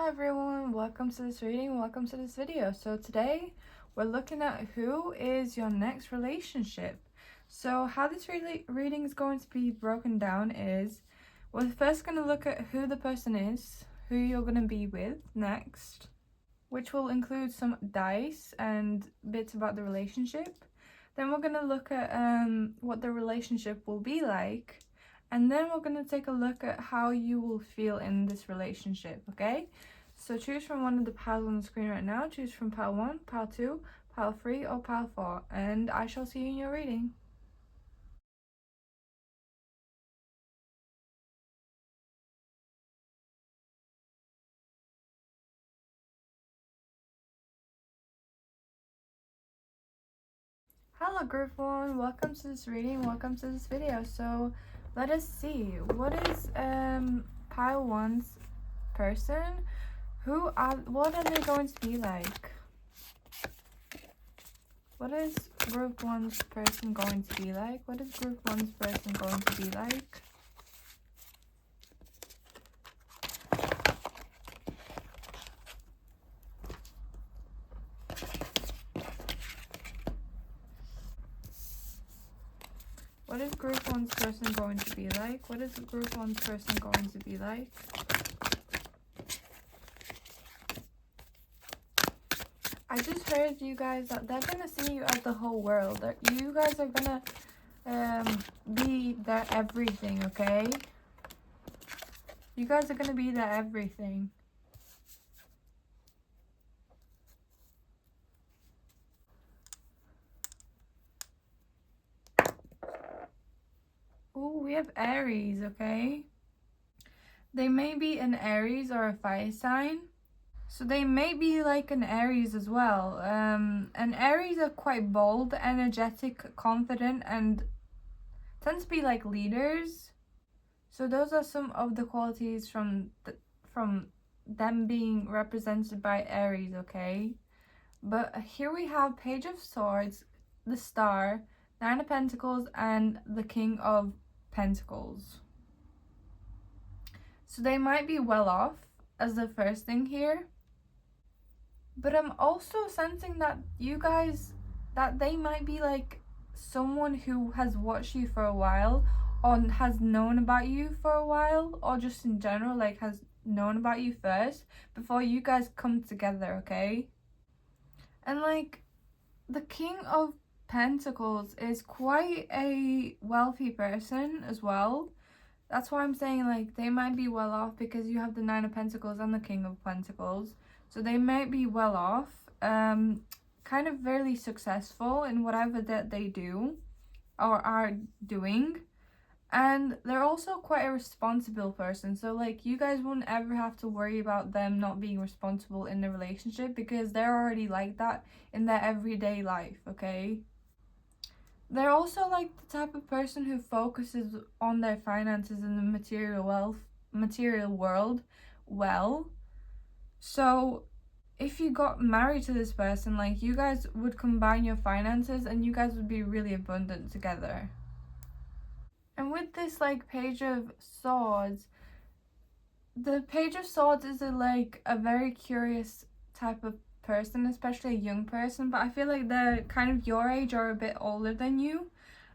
Hi everyone, welcome to this reading, welcome to this video. So today we're looking at who is your next relationship. So how this reading is going to be broken down is, we're first going to look at who the person is, who you're going to be with next, which will include some dice and bits about the relationship. Then we're going to look at what the relationship will be like. And then we're going to take a look at how you will feel in this relationship, okay? So choose from one of the piles on the screen right now. Choose from pile 1, pile 2, pile 3, or pile 4. And I shall see you in your reading. Hello group 1, welcome to this reading, welcome to this video. So let us see, what is pile 1's person? What are they going to be like? What is group 1's person going to be like? What is group 1's person going to be like? What is group 1's person going to be like? What is group 1's person going to be like? I just heard you guys that they're gonna see you as the whole world. That you guys are gonna be their everything, okay? You guys are gonna be their everything. Oh, we have Aries, okay? They may be an Aries or a fire sign. So they may be like an Aries as well. And Aries are quite bold, energetic, confident, and tend to be like leaders. So those are some of the qualities from them being represented by Aries, okay? But here we have Page of Swords, the Star, Nine of Pentacles, and the King of Pentacles. So they might be well off as the first thing here. But I'm also sensing that that they might be like someone who has watched you for a while, or has known about you for a while, or just in general, like has known about you first before you guys come together, okay? And like, the King of Pentacles is quite a wealthy person as well. That's why I'm saying like they might be well off, because you have the Nine of Pentacles and the King of Pentacles. So they might be well off, kind of very successful in whatever that they do or are doing. And they're also quite a responsible person. So like you guys wouldn't ever have to worry about them not being responsible in the relationship, because they're already like that in their everyday life, okay? They're also like the type of person who focuses on their finances and the material world well. So if you got married to this person, like you guys would combine your finances and you guys would be really abundant together. And with this like Page of Swords, the Page of Swords is a very curious type of person, especially a young person, but I feel like they're kind of your age or a bit older than you.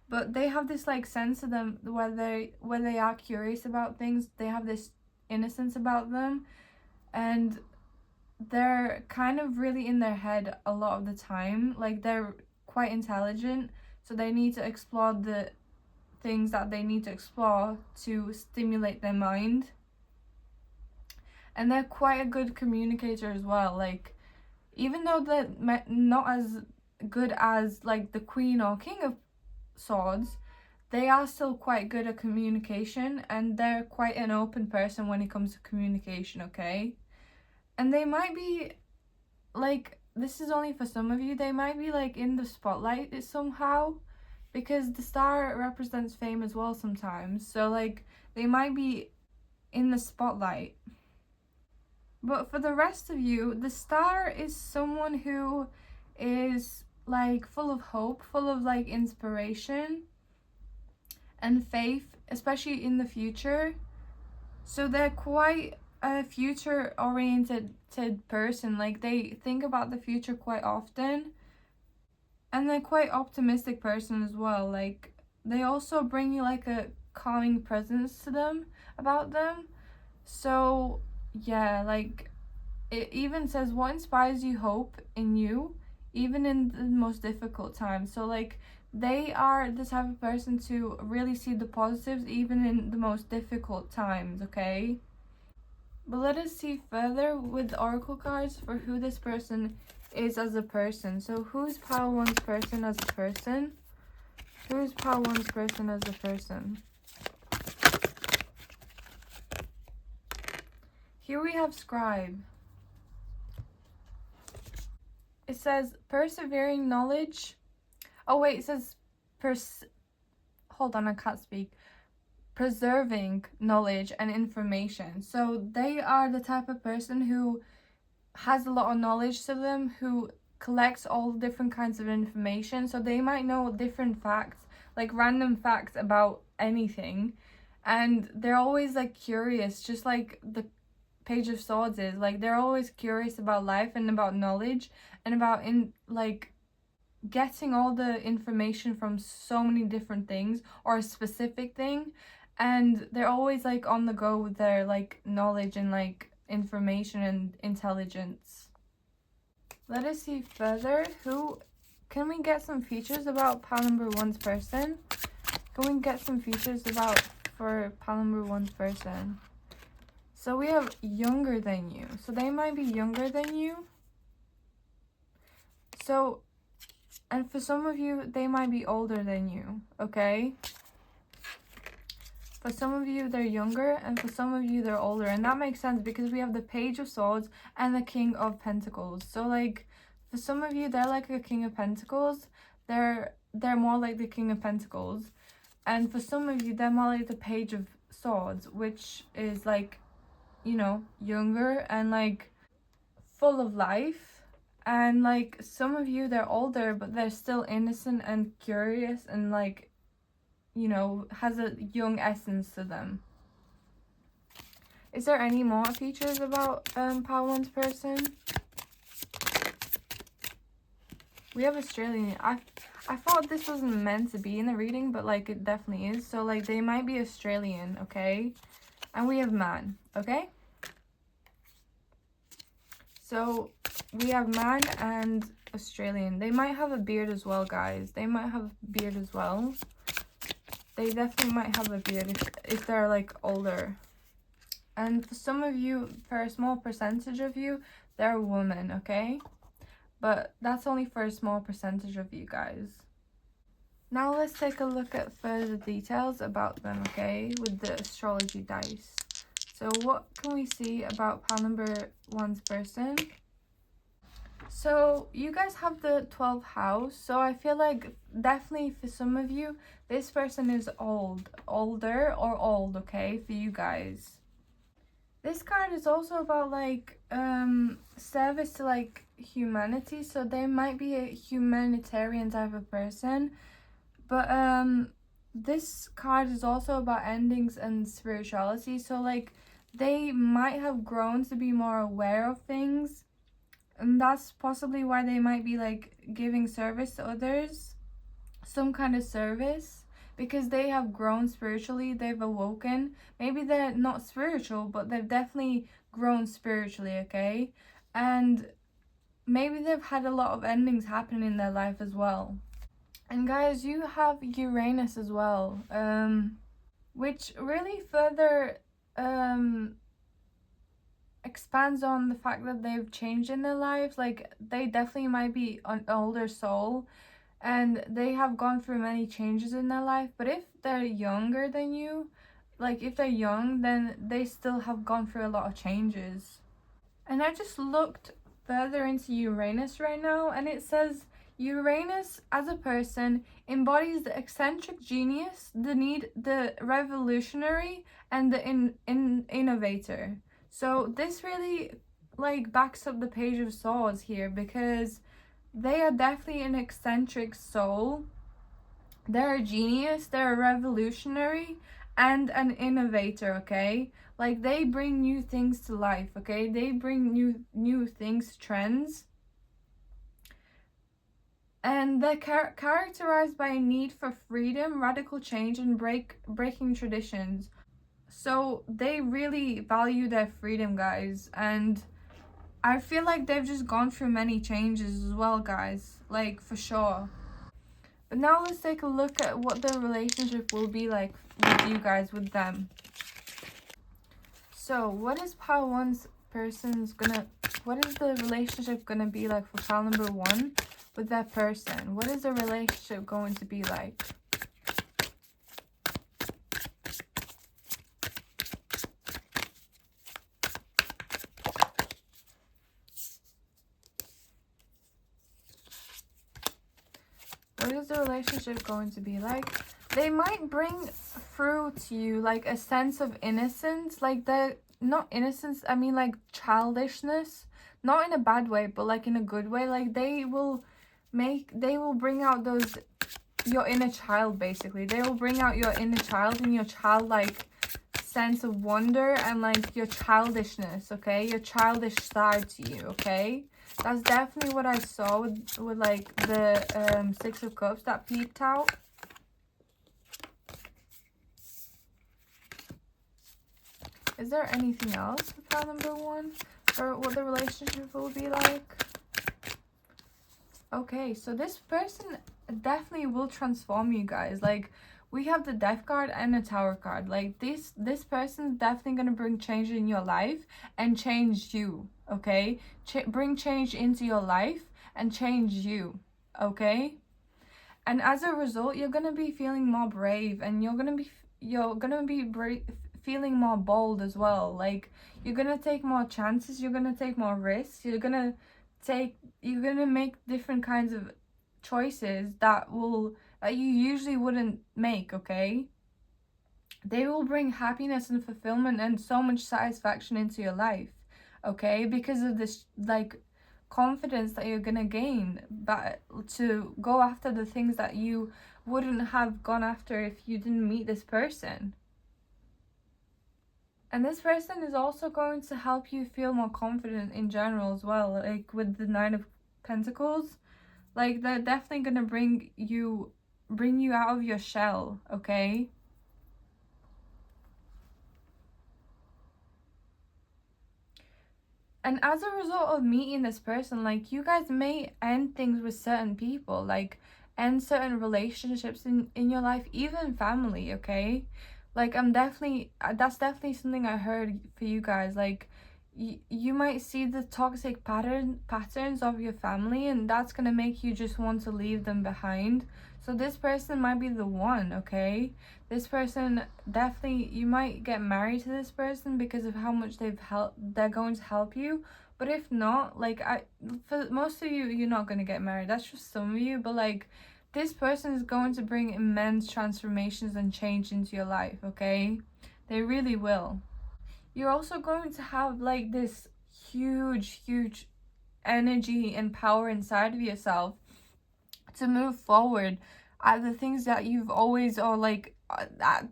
But they have this like sense of them where they are curious about things. They have this innocence about them, and they're kind of really in their head a lot of the time. Like they're quite intelligent, so they need to explore the things that they need to explore to stimulate their mind. And they're quite a good communicator as well. Like, even though they're not as good as like the Queen or King of Swords, they are still quite good at communication, and they're quite an open person when it comes to communication, okay? And they might be like, this is only for some of you, they might be like in the spotlight somehow, because the star represents fame as well sometimes. So like they might be in the spotlight. But for the rest of you, the star is someone who is like full of hope, full of like inspiration and faith, especially in the future. So they're quite a future oriented person. Like, they think about the future quite often, and they're quite optimistic person as well. Like, they also bring you like a calming presence to them about them. So yeah, like, it even says what inspires you hope in you even in the most difficult times. So like, they are the type of person to really see the positives even in the most difficult times, okay? But let us see further with the oracle cards for who this person is as a person. So who's pile one's person as a person? Who's pile one's person as a person? Here we have scribe. It says persevering knowledge. Oh wait, it says hold on, I can't speak. Preserving knowledge and information. So they are the type of person who has a lot of knowledge to them, who collects all different kinds of information. So they might know different facts, like random facts about anything, and they're always like curious, just like the Page of Swords is. Like, they're always curious about life and about knowledge and about getting all the information from so many different things or a specific thing, and they're always like on the go with their like knowledge and like information and intelligence. Let us see further. Who can we get some features about pile number one's person? Can we get some features about for pile number one's person? So we have younger than you. So they might be younger than you. So, and for some of you, they might be older than you, okay? For some of you, they're younger, and for some of you, they're older. And that makes sense because we have the Page of Swords and the King of Pentacles. So, like, for some of you, they're like a King of Pentacles. They're more like the King of Pentacles. And for some of you, they're more like the Page of Swords, which is, like, you know, younger and, like, full of life. And, like, some of you, they're older, but they're still innocent and curious and, like, you know, has a young essence to them. Is there any more features about pile one's person? We have Australian. I thought this wasn't meant to be in the reading, but like it definitely is. So like they might be Australian, okay? And we have man, okay? So we have man and Australian. They might have a beard as well, guys. They might have a beard as well. They definitely might have a beard if they're like older. And for some of you, for a small percentage of you, they're a woman, okay? But that's only for a small percentage of you guys. Now let's take a look at further details about them, okay? With the astrology dice. So what can we see about pile number one's person? So you guys have the 12th house. So I feel like definitely for some of you, this person is older or old, okay? For you guys. This card is also about like service to like humanity. So they might be a humanitarian type of person. But this card is also about endings and spirituality. So like they might have grown to be more aware of things. And that's possibly why they might be like giving service to others. Some kind of service. Because they have grown spiritually, they've awoken. Maybe they're not spiritual, but they've definitely grown spiritually, okay? And maybe they've had a lot of endings happen in their life as well. And guys, you have Uranus as well, which really further expands on the fact that they've changed in their lives. Like, they definitely might be an older soul, and they have gone through many changes in their life. But if they're younger than you, like if they're young, then they still have gone through a lot of changes. And I just looked further into Uranus right now, and it says Uranus as a person embodies the eccentric genius, the revolutionary, and the innovator. So this really like backs up the Page of Swords here, because they are definitely an eccentric soul. They're a genius, they're a revolutionary, and an innovator, okay? Like, they bring new things to life, okay? They bring new things, trends. And they're characterized by a need for freedom, radical change, and breaking traditions. So they really value their freedom, guys. And I feel like they've just gone through many changes as well, guys. Like, for sure. But now let's take a look at what the relationship will be like with you guys, with them. So, what is what is the relationship gonna be like for pile number 1 with that person? What is the relationship going to be like? What is the relationship going to be like? They might bring through to you like a sense of innocence, like the not innocence, I mean like childishness, not in a bad way, but like in a good way. Like they will bring out your inner child, basically. They will bring out your inner child and your childlike sense of wonder and like your childishness, okay? Your childish side to you, okay? That's definitely what I saw with like the 6 of Cups that peeped out. Is there anything else with pile number 1 or what the relationship will be like? Okay, so this person definitely will transform you guys. Like, we have the Death card and the Tower card. Like, this person is definitely going to bring change in your life and change you, okay? Bring change into your life and change you, okay? And as a result, you're going to be feeling more brave, and you're going to be feeling more bold as well. Like, you're going to take more chances, you're going to take more risks, you're going to make different kinds of choices that you usually wouldn't make, okay? They will bring happiness and fulfillment and so much satisfaction into your life, okay? Because of this like confidence that you're gonna gain, but to go after the things that you wouldn't have gone after if you didn't meet this person. And this person is also going to help you feel more confident in general as well. Like with the 9 of Pentacles, like they're definitely gonna bring you out of your shell, okay? And as a result of meeting this person, like, you guys may end things with certain people, like end certain relationships in your life, even family, okay? Like, that's definitely something I heard for you guys. Like, you might see the toxic patterns of your family, and that's gonna make you just want to leave them behind. So this person might be the one, okay? This person definitely, you might get married to this person because of how much they're going to help you. But if not, like, for most of you, you're not going to get married. That's just some of you. But like, this person is going to bring immense transformations and change into your life, okay? They really will. You're also going to have like this huge energy and power inside of yourself to move forward at the things that you've always, or like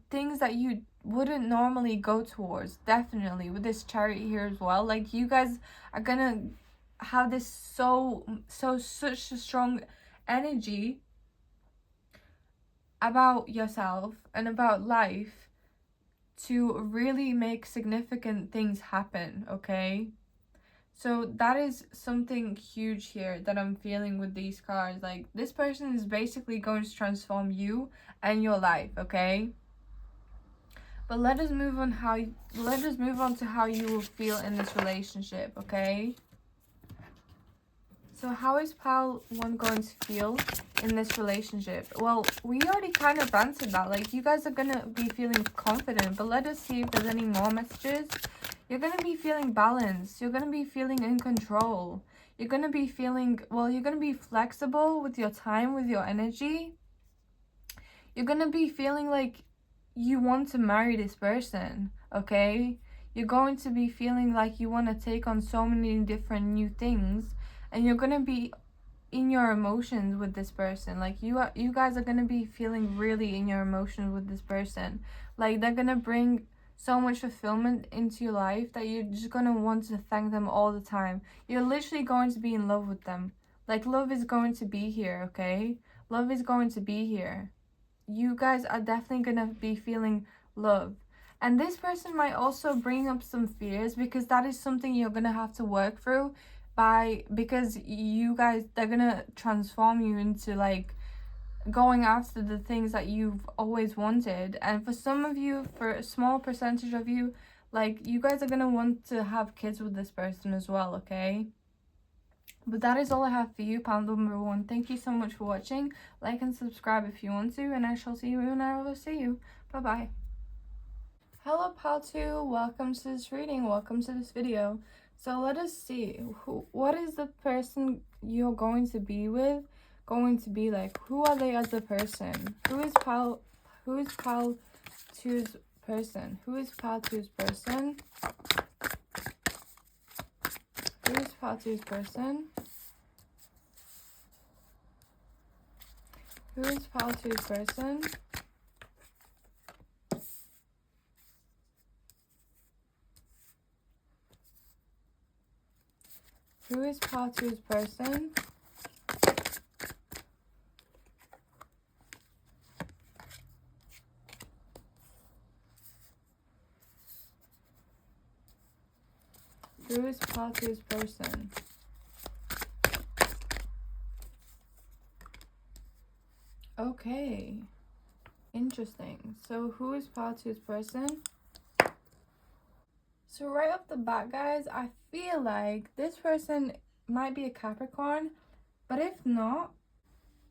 things that you wouldn't normally go towards. Definitely with this Chariot here as well, like, you guys are gonna have this such a strong energy about yourself and about life to really make significant things happen, okay? So that is something huge here that I'm feeling with these cards. Like, this person is basically going to transform you and your life, okay? But let us move on to how you will feel in this relationship, okay? So how is pile 1 going to feel in this relationship? Well, we already kind of answered that. Like, you guys are going to be feeling confident, but let us see if there's any more messages. You're going to be feeling balanced. You're going to be feeling in control. You're going to be feeling, well, you're going to be flexible with your time, with your energy. You're going to be feeling like you want to marry this person, okay? You're going to be feeling like you want to take on so many different new things, and you're going to be in your emotions with this person. Like, you guys are going to be feeling really in your emotions with this person. Like, they're going to bring so much fulfillment into your life that you're just gonna want to thank them all the time. You're literally going to be in love with them. Like, love is going to be here, okay? Love is going to be here. You guys are definitely gonna be feeling love. And this person might also bring up some fears, because that is something you're gonna have to work through because you guys, they're gonna transform you into like going after the things that you've always wanted. And for some of you, for a small percentage of you, like, you guys are gonna want to have kids with this person as well, okay? But that is all I have for you, pal number one. Thank you so much for watching. Like and subscribe if you want to, and I shall see you when I will see you. Bye bye. Hello, pal two. Welcome to this reading. Welcome to this video. So let us see. What is the person you're going to be with going to be like? Who are they as a person? Who is pal two's person? Who is pal two's person? Who is pal two's person? Who is pal two's person? Who is pal two's person? Who is pal two's person? Okay. Interesting. So who is pal two's person? So right off the bat, guys, I feel like this person might be a Capricorn, but if not,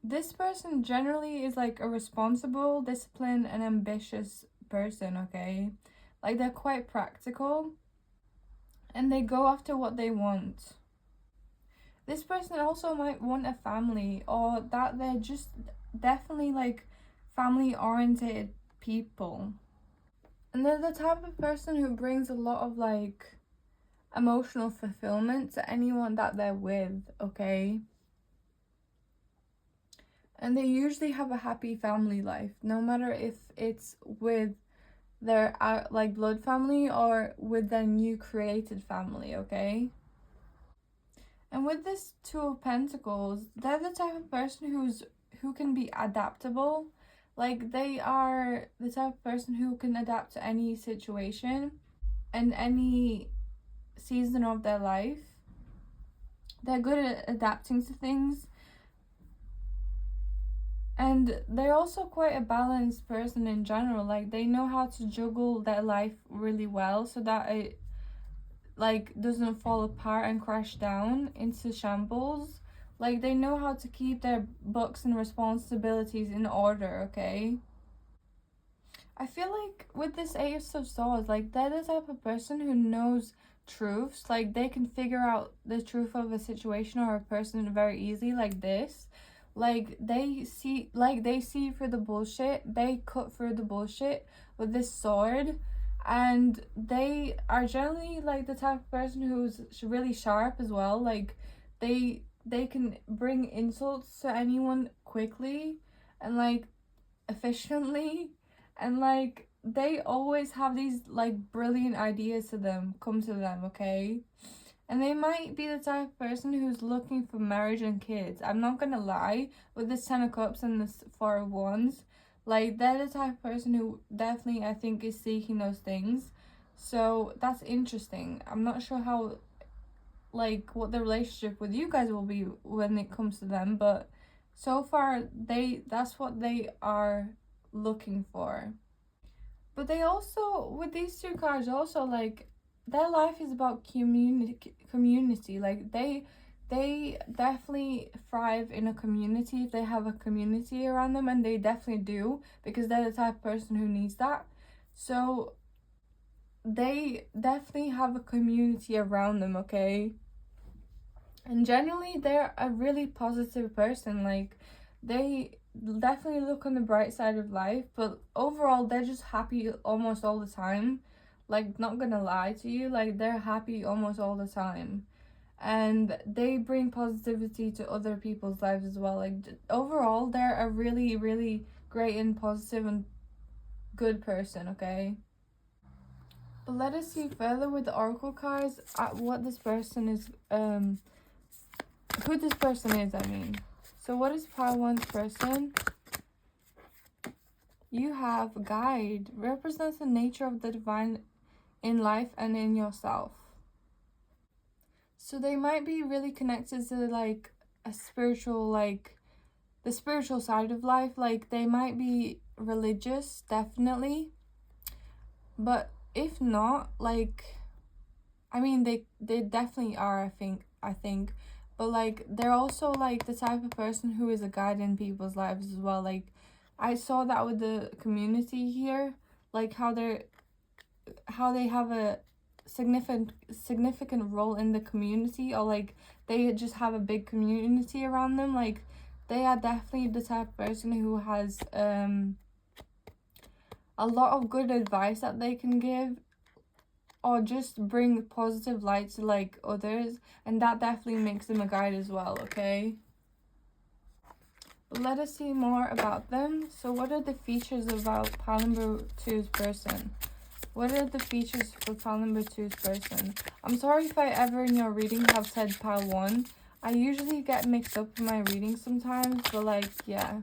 this person generally is like a responsible, disciplined, and ambitious person, okay? Like, they're quite practical, and they go after what they want. This person also might want a family, or that they're just definitely like family-oriented people. And they're the type of person who brings a lot of like emotional fulfillment to anyone that they're with, okay? And they usually have a happy family life, no matter if it's with their like blood family or with their new created family, okay? And with this Two of Pentacles, they're the type of person who can be adaptable. Like, they are the type of person who can adapt to any situation and any season of their life. They're good at adapting to things. And they're also quite a balanced person in general. Like, they know how to juggle their life really well so that it like doesn't fall apart and crash down into shambles. Like, they know how to keep their books and responsibilities in order, okay? I feel like with this Ace of Swords, like, they're the type of person who knows truths. Like, they can figure out the truth of a situation or a person very easily, like this. Like, they see through the bullshit. They cut through the bullshit with this sword. And they are generally like the type of person who's really sharp as well. Like, they can bring insults to anyone quickly and like efficiently, and like they always have these like brilliant ideas come to them, okay? And they might be the type of person who's looking for marriage and kids. I'm not gonna lie, with this 10 of Cups and this 4 of Wands, like, they're the type of person who definitely, I think, is seeking those things. So that's interesting. I'm not sure how, like, what the relationship with you guys will be when it comes to them, but so far that's what they are looking for. But they also, with these two cards, also, like, their life is about community. Like, they definitely thrive in a community if they have a community around them, and they definitely do, because they're the type of person who needs that. So they definitely have a community around them, okay? And generally, they're a really positive person. Like, they definitely look on the bright side of life, but overall, they're just happy almost all the time. Like, not gonna lie to you, like, they're happy almost all the time. And they bring positivity to other people's lives as well. Like, overall, they're a really, really great and positive and good person, okay? But let us see further with the oracle cards what this person is, who this person is, I mean. So what is pile one's person? You have guide, represents the nature of the divine in life and in yourself. So they might be really connected to like a spiritual, like the spiritual side of life. Like they might be religious, definitely. But if not, like, I mean, they definitely are, I think. But like they're also like the type of person who is a guide in people's lives as well. Like I saw that with the community here, like how they have a significant role in the community, or like they just have a big community around them. Like they are definitely the type of person who has a lot of good advice that they can give, or just bring positive light to like others, and that definitely makes them a guide as well. Okay, but let us see more about them. So what are the features about pile number 2's person? What are the features for pile number 2's person? I'm sorry if I ever in your reading have said pile 1. I usually get mixed up in my readings sometimes, but like, yeah.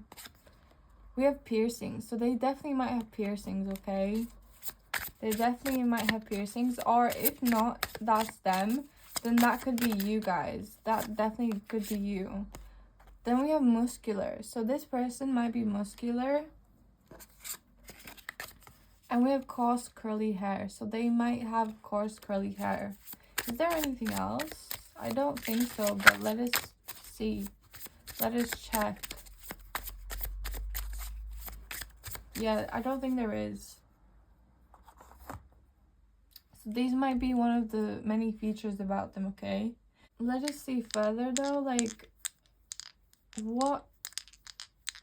We have piercings, so they definitely might have piercings, okay? They definitely might have piercings, or if not, that's them, then that could be you guys. That definitely could be you. Then we have muscular, so this person might be muscular. And we have coarse curly hair, so they might have coarse curly hair. Is there anything else? I don't think so, but let us see. Let us check. Yeah, I don't think there is. So these might be one of the many features about them, okay? Let us see further though, like what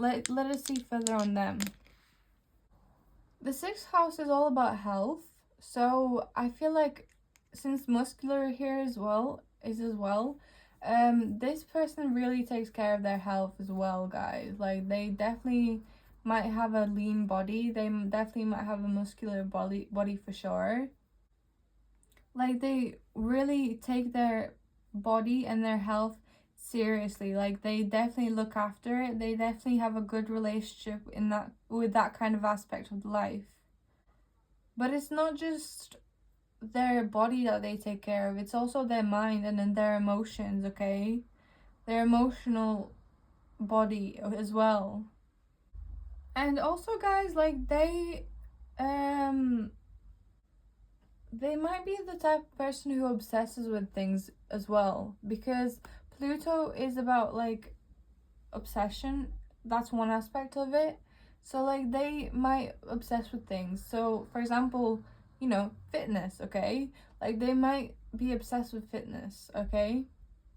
let us see further on them. The 6th house is all about health, so I feel like since muscular here as well, this person really takes care of their health as well, guys. Like they definitely might have a lean body, they definitely might have a muscular body for sure. Like they really take their body and their health seriously. Like they definitely look after it. They definitely have a good relationship in that with that kind of aspect of life. But it's not just their body that they take care of, it's also their mind and then their emotions, okay? Their emotional body as well. And also, guys, like they might be the type of person who obsesses with things as well, because Pluto is about like obsession. That's one aspect of it. So like they might obsess with things. So for example, you know, fitness, okay? Like they might be obsessed with fitness, okay?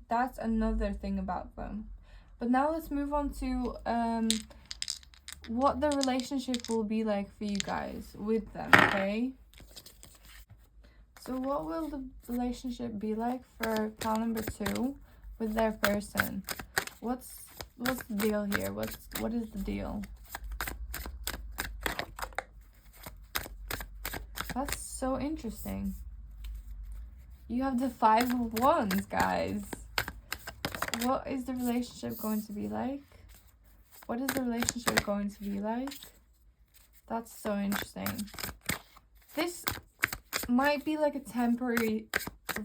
That's another thing about them. But now let's move on to what the relationship will be like for you guys with them, okay? So what will the relationship be like for pile number 2 with their person? What's the deal here? What is the deal? That's so interesting. You have the 5 of Wands, guys. What is the relationship going to be like? What is the relationship going to be like? That's so interesting. This might be like a temporary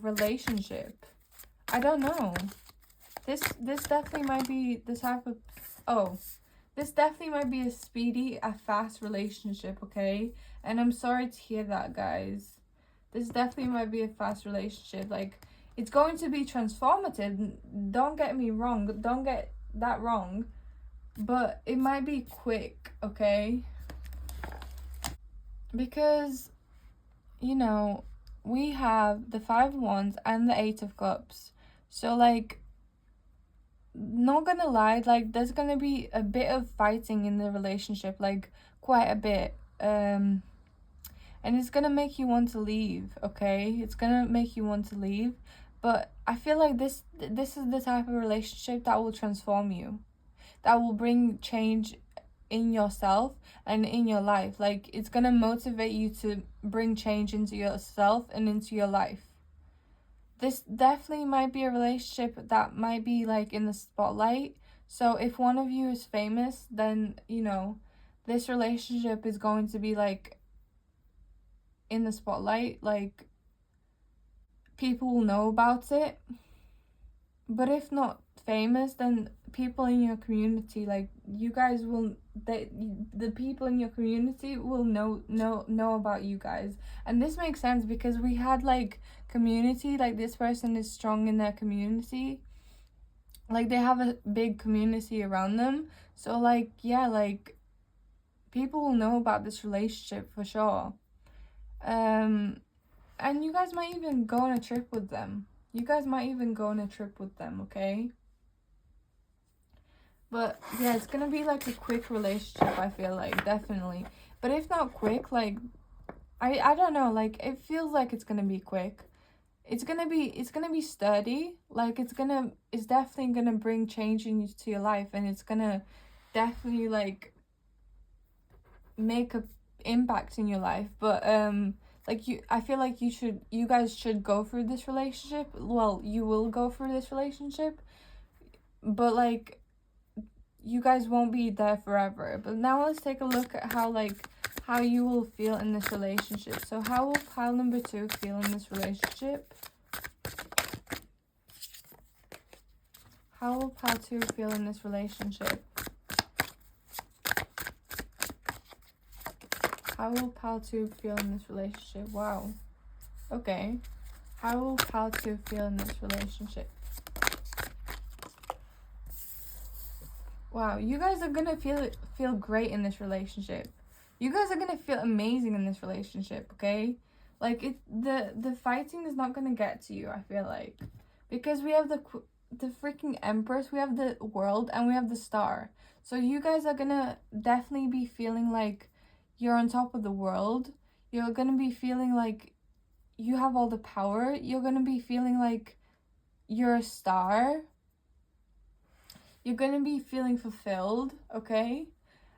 relationship. I don't know. This definitely might be the type of this definitely might be a fast relationship, okay? And I'm sorry to hear that, guys. This definitely might be a fast relationship. Like it's going to be transformative. Don't get me wrong. Don't get that wrong. But it might be quick, okay? Because you know, we have the 5 of Wands and the 8 of Cups. So, like, not gonna lie, like, there's gonna be a bit of fighting in the relationship, like, quite a bit. And it's gonna make you want to leave, okay? It's gonna make you want to leave. But I feel like this is the type of relationship that will transform you. That will bring change in yourself and in your life. Like, it's gonna motivate you to bring change into yourself and into your life. This definitely might be a relationship that might be like in the spotlight. So if one of you is famous, then, you know, this relationship is going to be like in the spotlight. Like, people will know about it. But if not famous, then people in your community, like, you guys will, the people in your community will know about you guys. And this makes sense because we had like community, like this person is strong in their community, like they have a big community around them. So like, yeah, like people will know about this relationship for sure. And you guys might even go on a trip with them. Okay? But yeah, it's gonna be like a quick relationship, I feel like, definitely. But if not quick, like, I don't know, like, it feels like it's gonna be quick. It's gonna be sturdy. Like, it's definitely gonna bring change into your life, and it's gonna definitely like make a impact in your life. But like, I feel like you guys should go through this relationship. Well, you will go through this relationship, but like, you guys won't be there forever. But now let's take a look at how you will feel in this relationship. So how will pile number 2 feel in this relationship? How will pile 2 feel in this relationship? How will pile 2 feel in this relationship? Wow. Okay. How will pile 2 feel in this relationship? Wow, you guys are gonna feel great in this relationship. You guys are gonna feel amazing in this relationship, okay? Like, the fighting is not gonna get to you, I feel like, because we have the freaking Empress, we have the World, and we have the Star. So you guys are gonna definitely be feeling like you're on top of the world. You're gonna be feeling like you have all the power. You're gonna be feeling like you're a star. You're gonna be feeling fulfilled, okay?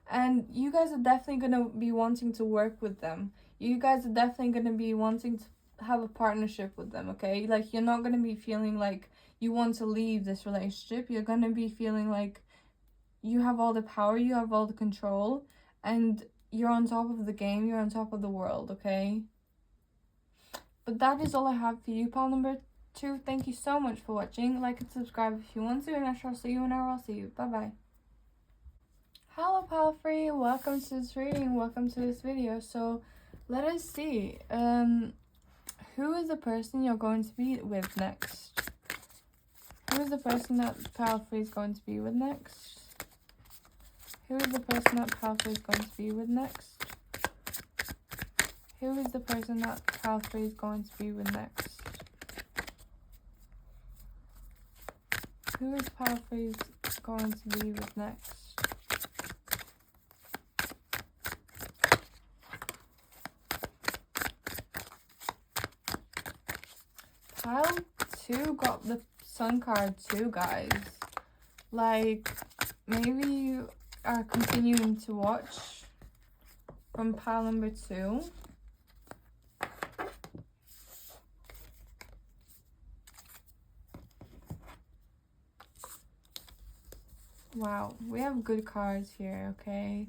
And you guys are definitely gonna be wanting to work with them. You guys are definitely gonna be wanting to have a partnership with them, okay? Like, you're not gonna be feeling like you want to leave this relationship. You're gonna be feeling like you have all the power, you have all the control, and you're on top of the game, you're on top of the world, okay? But that is all I have for you, pal number 2. Thank you so much for watching. Like and subscribe if you want to, and I shall see you whenever I'll see you. Bye bye. Hello, pal free. Welcome to this reading. Welcome to this video. So let us see. Who is the person you're going to be with next? Who is the person that pal free is going to be with next? Who is the person that pal free is going to be with next? Who is the person that pal free is going to be with next? Who is pal free going to be with next? Pile 2 got the Sun card too, guys. Like, maybe you are continuing to watch from pile number 2. Wow, we have good cards here, okay?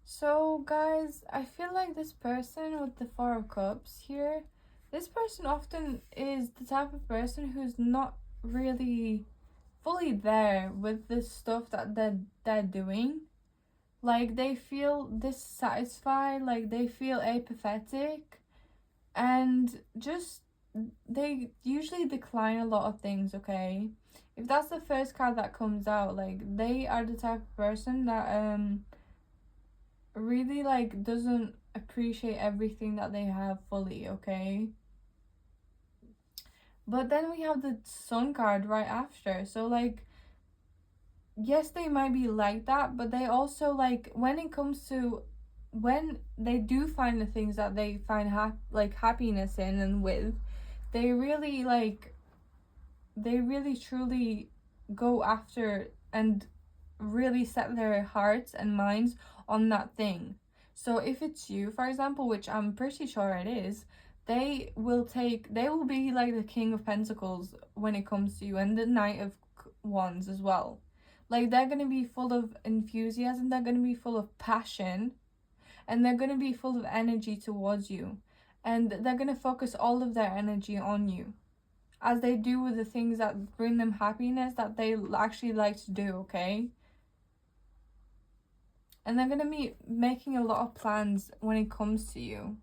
So, guys, I feel like this person with the 4 of Cups here, this person often is the type of person who's not really fully there with the stuff that they're doing. Like, they feel dissatisfied, like they feel apathetic, and just, they usually decline a lot of things, okay? If that's the first card that comes out, like, they are the type of person that really like doesn't appreciate everything that they have fully, okay? But then we have the Sun card right after. So like, yes, they might be like that, but they also, like, when it comes to when they do find the things that they find happiness in and with, they really truly go after and really set their hearts and minds on that thing. So if it's you, for example, which I'm pretty sure it is, they will be like the King of Pentacles when it comes to you, and the Knight of Wands as well. Like, they're going to be full of enthusiasm, they're going to be full of passion, and they're going to be full of energy towards you. And they're going to focus all of their energy on you, as they do with the things that bring them happiness, that they actually like to do, okay? And they're going to be making a lot of plans when it comes to you.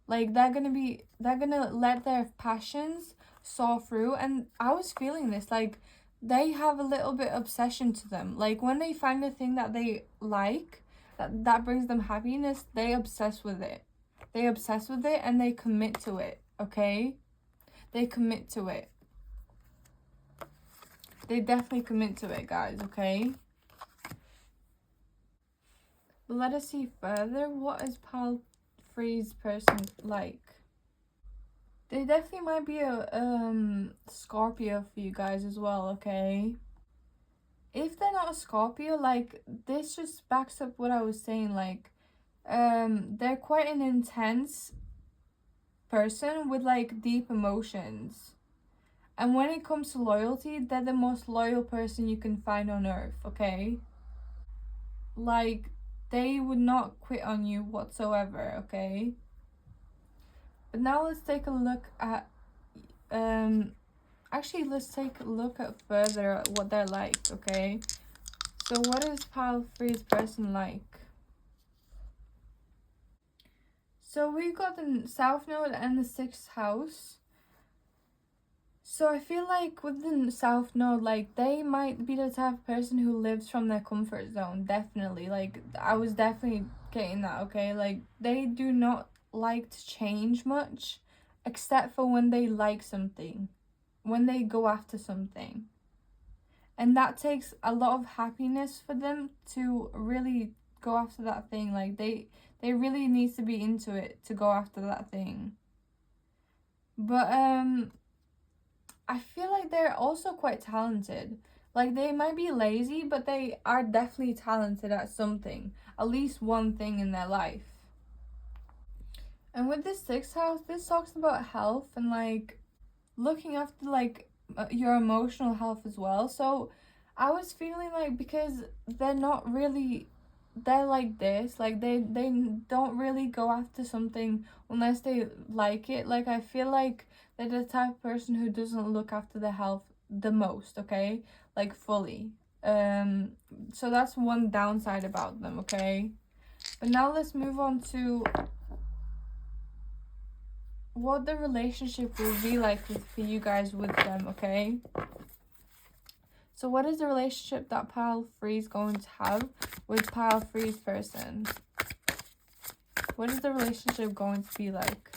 Like, they're going to let their passions soar through. And I was feeling this, like, they have a little bit obsession to them. Like, when they find a thing that they like, that brings them happiness, they obsess with it. They obsess with it and they commit to it, okay? They commit to it. They definitely commit to it, guys, okay? But let us see further. What is Pile 3's person like? They definitely might be a Scorpio for you guys as well, okay? If they're not a Scorpio, like, this just backs up what I was saying, like, they're quite an intense person with, like, deep emotions. And when it comes to loyalty, they're the most loyal person you can find on earth, okay? Like, they would not quit on you whatsoever, okay? But now let's take a look at, actually, let's take a look at further at what they're like, okay? So what is Pile 3's person like? So we've got the South Node and the 6th house. So I feel like with the South Node, like, they might be the type of person who lives from their comfort zone, definitely. Like, I was definitely getting that, okay? Like, they do not like to change much, except for when they like something, when they go after something. And that takes a lot of happiness for them to really go after that thing. Like, they really need to be into it to go after that thing. But I feel like they're also quite talented. Like, they might be lazy, but they are definitely talented at something, at least one thing in their life. And with this 6th house, this talks about health and, like, looking after, like, your emotional health as well. So I was feeling like, because they're not really, they're like this, like, they don't really go after something unless they like it. Like, I feel like they're the type of person who doesn't look after their health the most, okay? Like, fully. So that's one downside about them, okay? But now let's move on to what the relationship will be like for you guys with them, okay? So what is the relationship that Pile 3 is going to have with Pile 3's person? What is the relationship going to be like?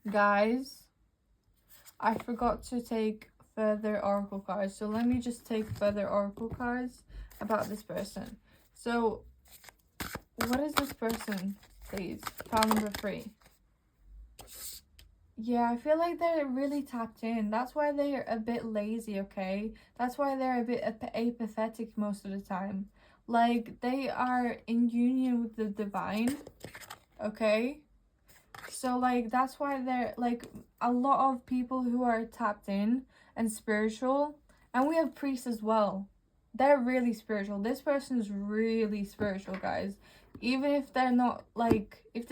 Guys, I forgot to take further oracle cards. So let me just take further oracle cards about this person. So what is this person, please? Pile number 3. Yeah, I feel like they're really tapped in. That's why they're a bit lazy, okay? That's why they're a bit apathetic most of the time. Like, they are in union with the divine, okay? So, like, that's why they're, like, a lot of people who are tapped in and spiritual, and we have priests as well. They're really spiritual. This person is really spiritual, guys. Even if they're not, like, if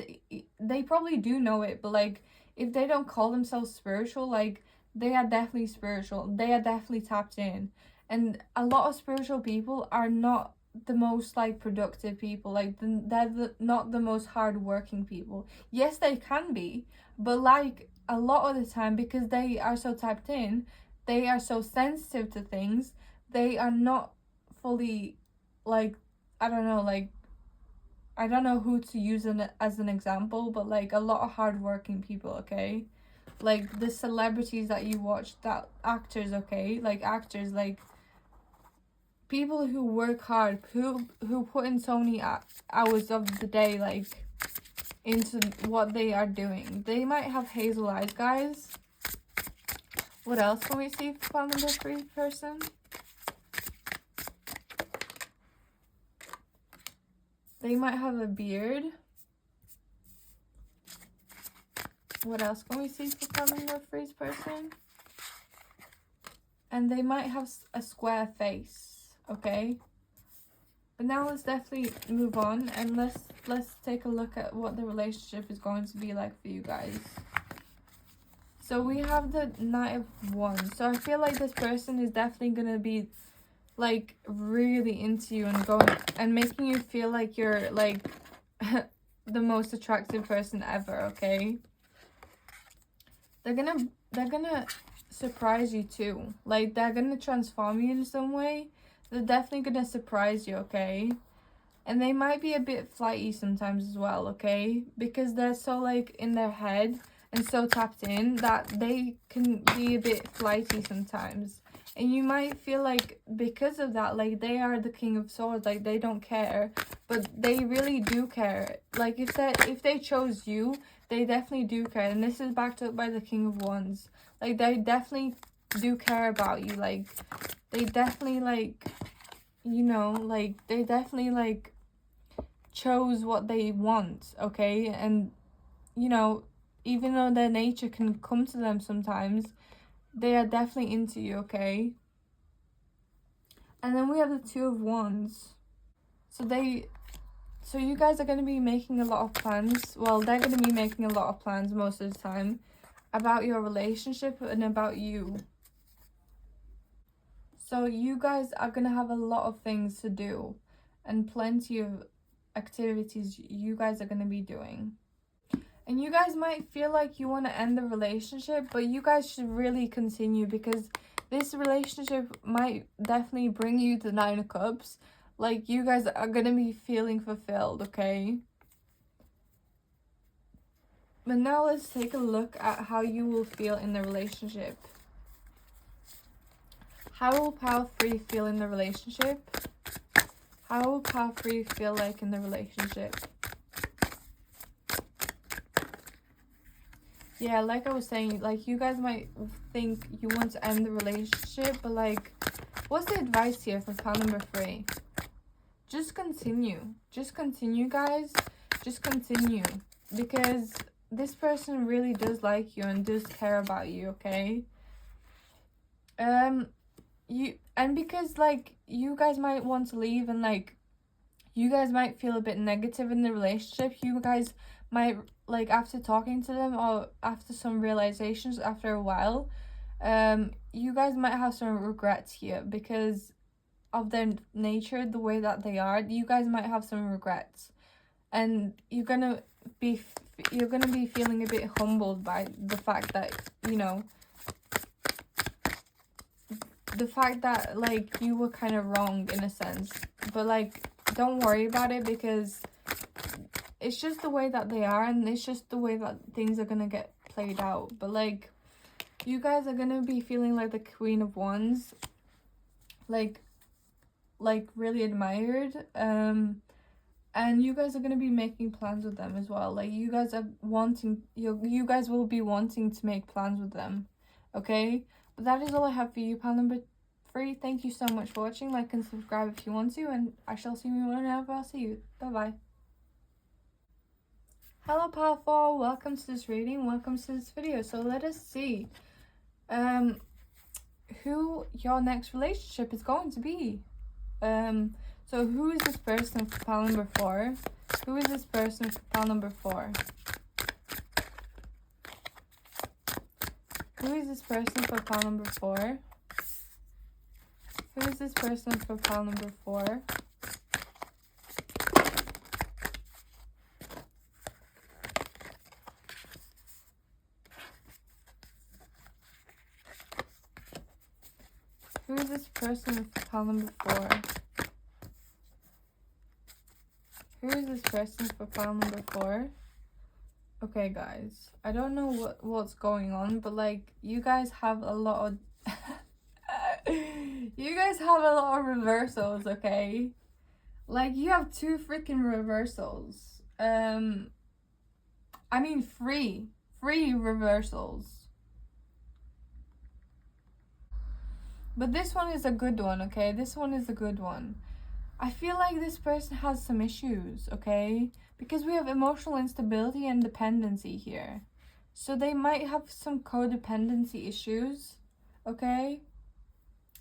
they probably do know it, but, like, if they don't call themselves spiritual, like, they are definitely spiritual. They are definitely tapped in. And a lot of spiritual people are not the most, like, productive people. Like, they're not the most hardworking people. Yes, they can be, but, like, a lot of the time, because they are so tapped in, they are so sensitive to things, they are not fully, like, I don't know, like, I don't know who to use as an example, but, like, a lot of hardworking people, okay? Like, the celebrities that you watch, that actors, okay? Like, actors, like, people who work hard, who put in so many hours of the day, like, into what they are doing. They might have hazel eyes, guys, What else can we see for pile number 3 person? They might have a beard. What else can we see for pile number 3's person? And they might have a square face, okay? But now let's definitely move on and let's take a look at what the relationship is going to be like for you guys. So we have the Knight of Wands. So I feel like this person is definitely gonna be like really into you and going and making you feel like you're like the most attractive person ever, okay? They're gonna surprise you too. Like they're gonna transform you in some way. They're definitely gonna surprise you, okay? And they might be a bit flighty sometimes as well, okay? Because they're so like in their head and so tapped in that they can be a bit flighty sometimes. And you might feel like because of that, like they are the King of Swords, like they don't care, but they really do care. Like if they chose you, they definitely do care. And this is backed up by the King of Wands. Like they definitely do care about you. Like they definitely like, you know, like they definitely like chose what they want, okay? And you know, even though their nature can come to them sometimes, they are definitely into you, okay? And then we have the Two of Wands. So you guys are going to be making a lot of plans. Well, they're going to be making a lot of plans most of the time about your relationship and about you. So you guys are going to have a lot of things to do and plenty of activities you guys are going to be doing. And you guys might feel like you want to end the relationship, but you guys should really continue because this relationship might definitely bring you the 9 of Cups. Like, you guys are going to be feeling fulfilled, okay? But now let's take a look at how you will feel in the relationship. How will Pile 3 feel in the relationship? How will Pile 3 feel like in the relationship? Yeah, like I was saying, like, you guys might think you want to end the relationship, but, like, what's the advice here for pile number 3? Just continue. Just continue, guys. Just continue. Because this person really does like you and does care about you, okay? Because, like, you guys might want to leave and, like, you guys might feel a bit negative in the relationship. You guys might, like, after talking to them or after some realizations after a while, you guys might have some regrets here because of their nature, the way that they are. You guys might have some regrets, and you're gonna be feeling a bit humbled by the fact that, you know, the fact that, like, you were kind of wrong in a sense. But, like, don't worry about it because it's just the way that they are, and it's just the way that things are gonna get played out. But, like, you guys are gonna be feeling like the Queen of Wands, like really admired, and you guys are gonna be making plans with them as well. Like, you guys are wanting, you guys will be wanting to make plans with them, okay? But that is all I have for you, pile number 3. Thank you so much for watching. Like and subscribe if you want to, and I shall see you whenever I'll see you. Bye bye. Hello pile 4, welcome to this reading, welcome to this video. So let us see who your next relationship is going to be. So who is this person for pile number 4? Who is this person for pile number 4? Who is this person for pile number 4? Who is this person for pile number 4? Who is this person for pile number 4? Who is this person for pile number 4? Okay, guys, I don't know what's going on, but, like, you guys have a lot of you guys have a lot of reversals, okay? Like, you have 2 freaking reversals. I mean 3 reversals. But this one is a good one, okay? This one is a good one. I feel like this person has some issues, okay? Because we have emotional instability and dependency here. So they might have some codependency issues, okay?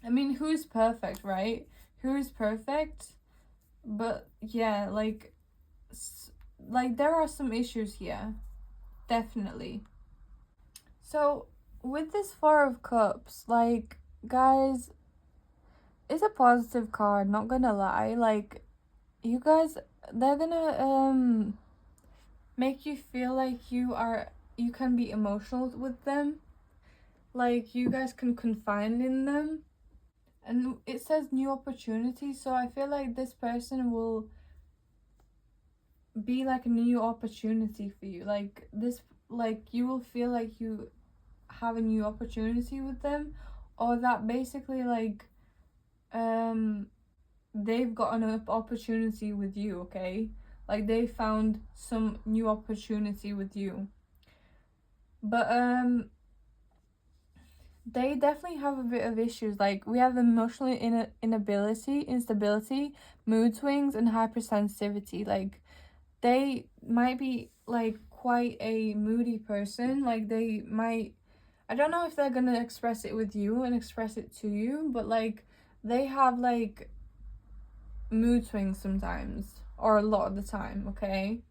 I mean, who's perfect, right? Who is perfect? But yeah, like there are some issues here, definitely. So with this Four of Cups, like, guys, it's a positive card, not gonna lie. Like, you guys, they're gonna make you feel like you can be emotional with them, like you guys can confide in them. And it says new opportunities, so I feel like this person will be like a new opportunity for you. Like this, like you will feel like you have a new opportunity with them, or that basically like they've got an opportunity with you, okay? Like they found some new opportunity with you. But they definitely have a bit of issues. Like we have emotional instability, mood swings, and hypersensitivity. Like they might be like quite a moody person. Like they might, I don't know if they're gonna express it with you and express it to you, but like they have like mood swings sometimes, or a lot of the time, okay?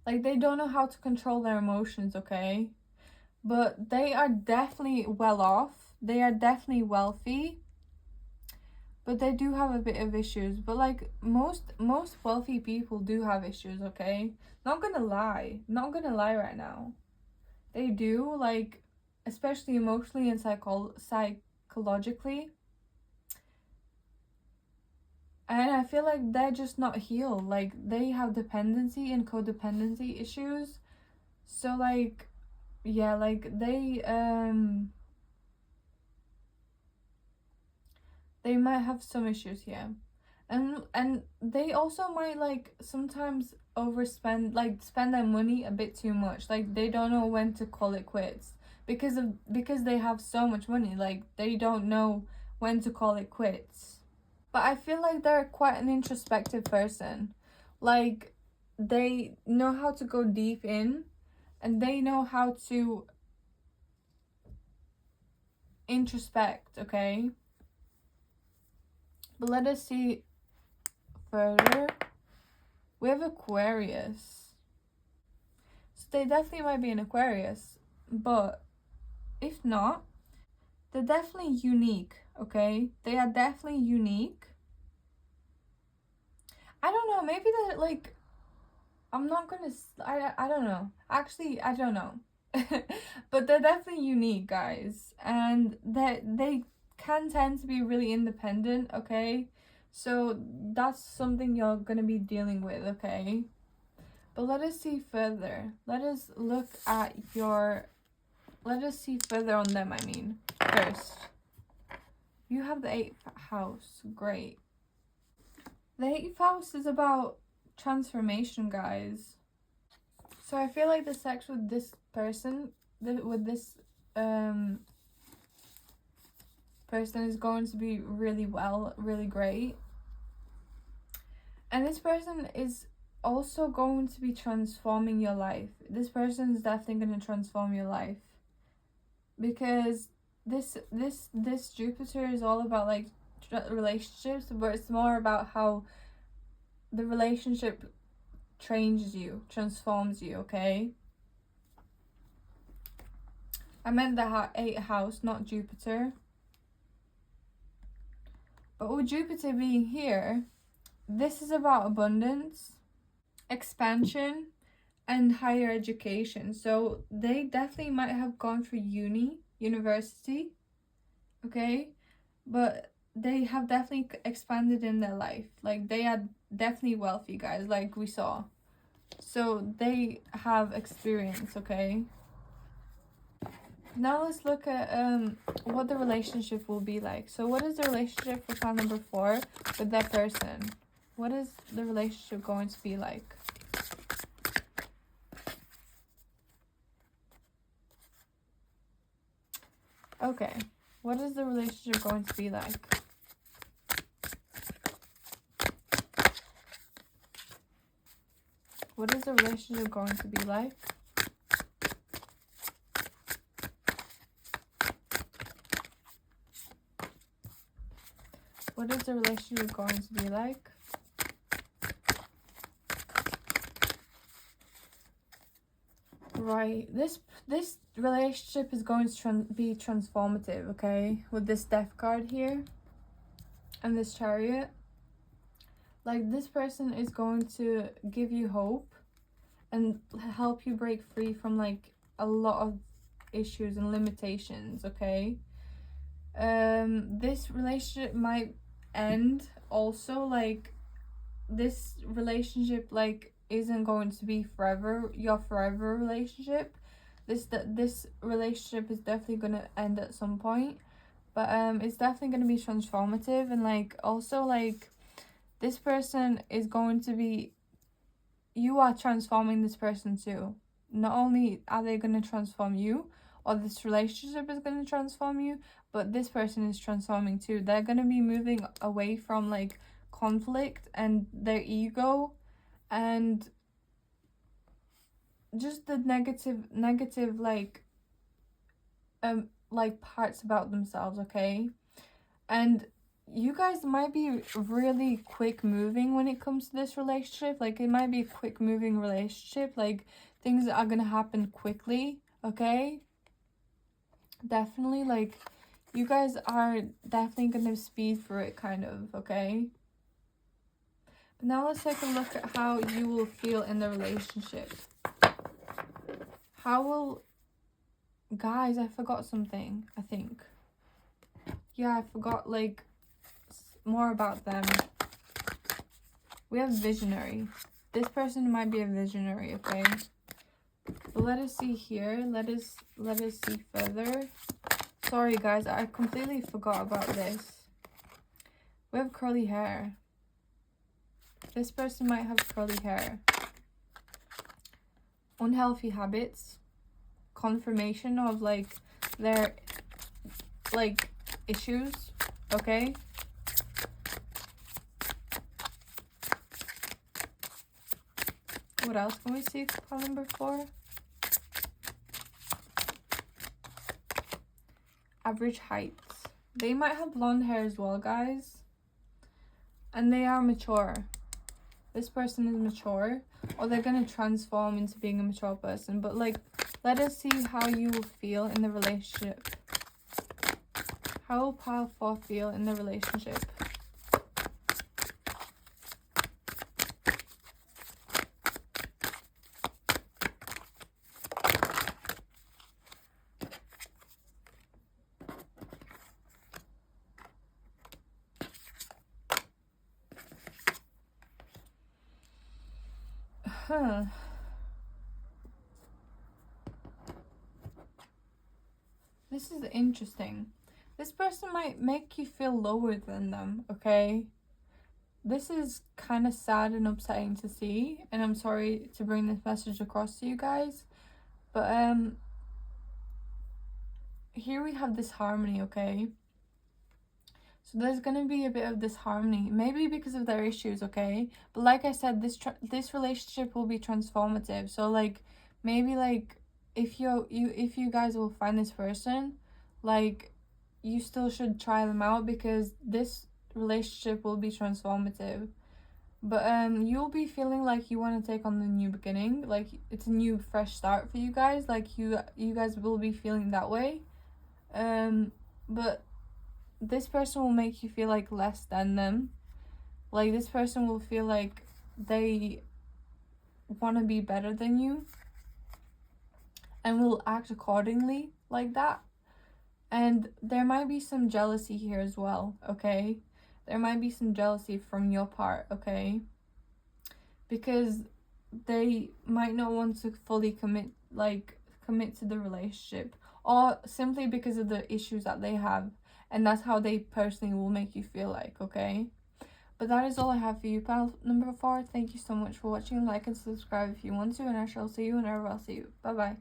Like they don't know how to control their emotions, okay? But they are definitely well off. They are definitely wealthy. But they do have a bit of issues. But like most wealthy people do have issues, okay? Not gonna lie. Not gonna lie right now. They do, like, especially emotionally and psychologically. And I feel like they're just not healed. Like they have dependency and codependency issues. So like, yeah, like they might have some issues here. And they also might like sometimes overspend, like spend their money a bit too much. Like they don't know when to call it quits because they have so much money. Like they don't know when to call it quits. But I feel like they're quite an introspective person. Like they know how to go deep in, and they know how to introspect, okay? But let us see further. We have Aquarius. So they definitely might be an Aquarius, but if not, they're definitely unique, okay? They are definitely unique. I don't know, maybe they're like, I'm not gonna, I don't know. Actually, I don't know. But they're definitely unique, guys. And they can tend to be really independent, okay? So that's something you're gonna be dealing with, okay? But let us see further. Let us see further on them, I mean. First, you have the 8th house. Great. The 8th house is about transformation, guys. So I feel like the sex with this person, with this person is going to be really great. And this person is also going to be transforming your life. This person is definitely going to transform your life. Because this Jupiter is all about like relationships, but it's more about how the relationship changes you, transforms you, okay? I meant the 8th house, not Jupiter. But with Jupiter being here, this is about abundance, expansion, and higher education. So they definitely might have gone for university, okay? But they have definitely expanded in their life. Like they are definitely wealthy, guys, like we saw. So they have experience, okay? Now let's look at what the relationship will be like. So what is the relationship for sign number 4 with that person? What is the relationship going to be like? Okay. What is the relationship going to be like? What is the relationship going to be like? What is the relationship going to be like? Right, this relationship is going to be transformative, okay? With this Death card here and this Chariot. Like, this person is going to give you hope and help you break free from, like, a lot of issues and limitations, okay? This relationship might end also. Like, this relationship, like, isn't going to be forever, your forever relationship. This relationship is definitely gonna end at some point, but it's definitely gonna be transformative. And like, also, like, this person is going to be, you are transforming this person too. Not only are they gonna transform you, or this relationship is gonna transform you, but this person is transforming too. They're gonna be moving away from, like, conflict and their ego and just the negative like parts about themselves, okay? And you guys might be really quick moving when it comes to this relationship. Like, it might be a quick moving relationship. Like, things are gonna happen quickly, okay? Definitely, like, you guys are definitely gonna speed through it, kind of, okay? But now let's take a look at how you will feel in the relationship. How will... Guys, I forgot something, I think. Yeah, I forgot, like, more about them. We have visionary. This person might be a visionary, okay? But let us see here. Let us see further. Sorry, guys, I completely forgot about this. We have curly hair. This person might have curly hair. Unhealthy habits. Confirmation of, like, their, like, issues, okay? What else can we see? Pile number 4. Average heights. They might have blonde hair as well, guys. And they are mature. This person is mature. Or they're going to transform into being a mature person. But, like, let us see how you will feel in the relationship. How will pile 4 feel in the relationship? This is interesting. This person might make you feel lower than them, okay? This is kind of sad and upsetting to see, and I'm sorry to bring this message across to you guys, but here we have this harmony, okay? So there's gonna be a bit of disharmony, maybe because of their issues, okay? But like I said, this relationship will be transformative. So, like, maybe, like, if you guys will find this person, like, you still should try them out, because this relationship will be transformative. But you'll be feeling like you want to take on the new beginning, like it's a new fresh start for you guys. Like, you guys will be feeling that way. But this person will make you feel like less than them. Like, this person will feel like they want to be better than you and will act accordingly like that. And there might be some jealousy here as well, okay? There might be some jealousy from your part, okay? Because they might not want to fully commit to the relationship, or simply because of the issues that they have. And that's how they personally will make you feel like, okay? But that is all I have for you, pal number 4. Thank you so much for watching. Like and subscribe if you want to, and I shall see you whenever I'll see you. Bye-bye.